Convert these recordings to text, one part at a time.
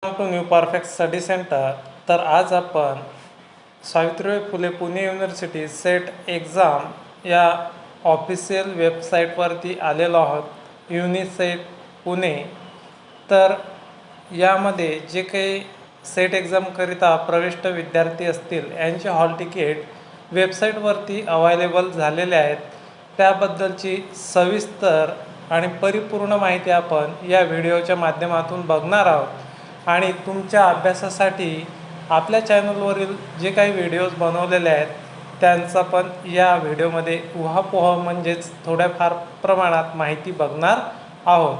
Welcome to new perfect study centre. तर आज आपण Savitribai Phule Pune university SET exam या ऑफिशियल वेबसाईटवरती आलेलो आहोत, युनिसेट पुणे। तर यामध्ये जे काही सेट एक्झामकरिता प्रविष्ट विद्यार्थी असतील यांचे हॉल तिकीट वेबसाईटवरती अवेलेबल झालेले आहेत। त्याबद्दलची सविस्तर आणि परिपूर्ण माहिती आपण या व्हिडिओच्या माध्यमातून बघणार आहोत। आणि तुमच्या अभ्यासासाठी आपल्या चॅनलवरील जे काही व्हिडिओज बनवलेले आहेत त्यांचा पण या व्हिडिओमध्ये उहापोह म्हणजेच थोड्याफार प्रमाणात माहिती बघणार आहोत।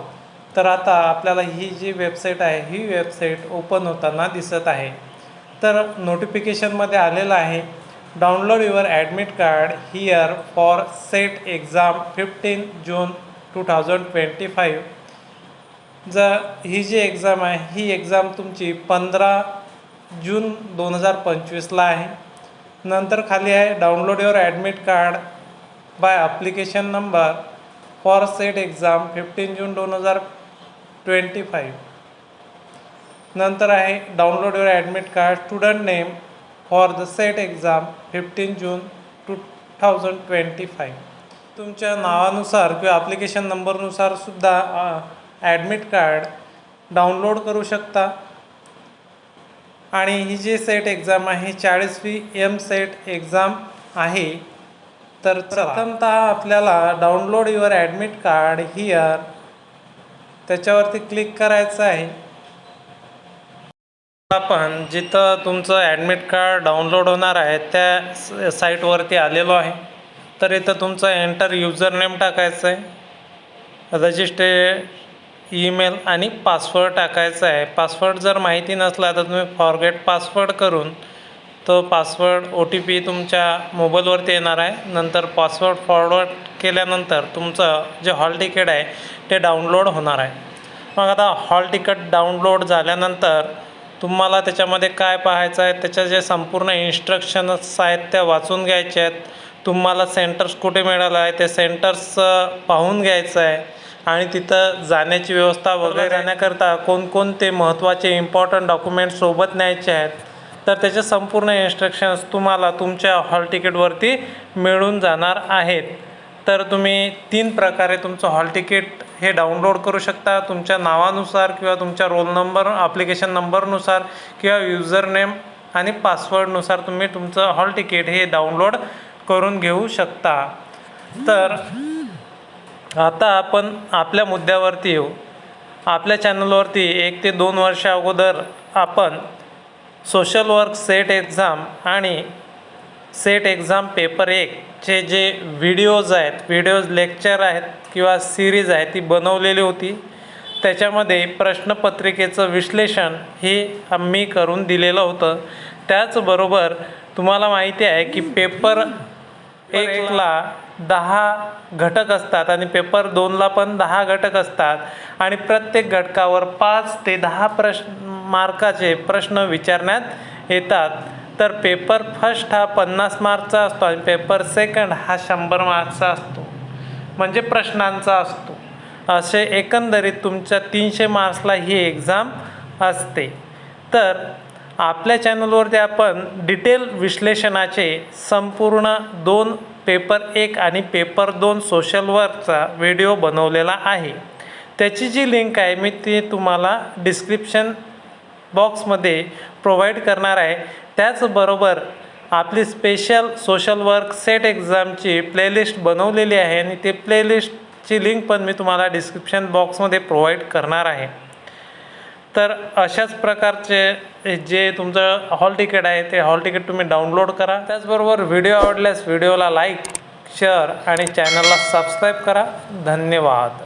तर आता आपल्याला ही जी वेबसाईट आहे ही वेबसाईट ओपन होताना दिसत आहे। तर नोटिफिकेशनमध्ये आलेलं आहे, download your admit card here for SET exam 15 June 2025। ही जी एक्झाम आहे ही एक्झाम तुमची 15 जून 2025ला आहे। नंतर खाली आहे download your admit card by application number for SET exam 15 June 2025। नंतर आहे download your admit card student name for the SET exam 15 June 2025। तुमच्या नावानुसार किंवा ॲप्लिकेशन नंबरनुसार सुद्धा ॲडमिट कार्ड डाउनलोड करू शकता। आणि ही जी सेट एक्झाम आहे 40वी एम-सेट एक्झाम आहे। तर प्रथमतः आपल्याला download your admit card here त्याच्यावरती क्लिक करायचं आहे। आपण जिथं तुमचं ॲडमिट कार्ड डाउनलोड होणार आहे त्या साईटवरती आलेलो आहे। तर इथं तुमचं एंटर युजर नेम टाकायचं आहे, रजिस्टर ईमेल आणि पासवर्ड टाकायचा आहे। पासवर्ड जर माहिती नसला तर तुम्ही फॉरगेट पासवर्ड करून तो पासवर्ड OTP तुमच्या मोबाईलवरती येणार आहे। नंतर पासवर्ड फॉरवर्ड केल्यानंतर तुमचं जे हॉल तिकीट आहे ते डाउनलोड होणार आहे। मग आता हॉल तिकीट डाउनलोड झाल्यानंतर तुम्हाला त्याच्यामध्ये काय पाहायचं आहे, त्याच्या जे संपूर्ण इन्स्ट्रक्शन्स आहेत त्या वाचून घ्यायच्या आहेत। तुम्हाला सेंटर्स कुठे मिळालं आहे ते सेंटर्स पाहून घ्यायचं आहे। आणि तिथं जाण्याची व्यवस्था वगैरे जाण्याकरता कोणकोणते महत्त्वाचे इम्पॉर्टंट डॉक्युमेंट्स सोबत न्यायचे आहेत तर त्याचे संपूर्ण इन्स्ट्रक्शन्स तुम्हाला तुमच्या हॉल तिकीटवरती मिळून जाणार आहेत। तर तुम्ही 3 प्रकारे तुमचं हॉल तिकीट हे डाउनलोड करू शकता, तुमच्या नावानुसार किंवा तुमच्या रोल नंबर ॲप्लिकेशन नंबरनुसार किंवा युजर नेम आणि पासवर्डनुसार तुम्ही तुमचं हॉल तिकीट हे डाउनलोड करून घेऊ शकता। तर आता आपण आपल्या मुद्द्यावरती येऊ। आपल्या चॅनलवरती 1 ते 2 वर्षा अगोदर आपण सोशल वर्क सेट एक्झाम आणि सेट एक्झाम पेपर 1 चे जे व्हिडिओज लेक्चर आहेत किंवा सिरीज आहे ती बनवलेली होती। त्याच्यामध्ये प्रश्नपत्रिकेचं विश्लेषण हे आम्ही करून दिलेलं होतं। त्याचबरोबर तुम्हाला माहिती आहे की पेपर 1ला 10 घटक असतात आणि पेपर 2ला पण 10 घटक असतात आणि प्रत्येक घटकावर 5 ते 10 मार्काचे प्रश्न विचारण्यात येतात। तर पेपर फर्स्ट हा 50 मार्कचा असतो आणि पेपर सेकंड हा 100 मार्कचा असतो, म्हणजे प्रश्नांचा असतो। असे एकंदरीत तुमच्या 300 मार्क्सला ही एक्झाम असते। तर आपल्या चॅनलवरती आपण डिटेल विश्लेषणाचे संपूर्ण 2 पेपर 1 आणि पेपर 2 सोशल वर्कचा व्हिडिओ बनवलेला आहे। त्याची जी लिंक आहे मी ती तुम्हाला डिस्क्रिप्शन बॉक्समध्ये प्रोव्हाइड करणार आहे। त्याचबरोबर आपली स्पेशल सोशल वर्क सेट एक्झामची प्लेलिस्ट बनवलेली आहे आणि ते प्लेलिस्टची लिंक पण मी तुम्हाला डिस्क्रिप्शन बॉक्समध्ये प्रोव्हाइड करणार आहे। तर अशाच प्रकारचे जे तुमचं हॉल तिकीट आहे ते हॉल तिकीट तुम्ही डाउनलोड करा। त्याचबरोबर व्हिडिओ आवडल्यास व्हिडिओला लाईक, शेअर आणि चॅनलला सबस्क्राईब करा। धन्यवाद।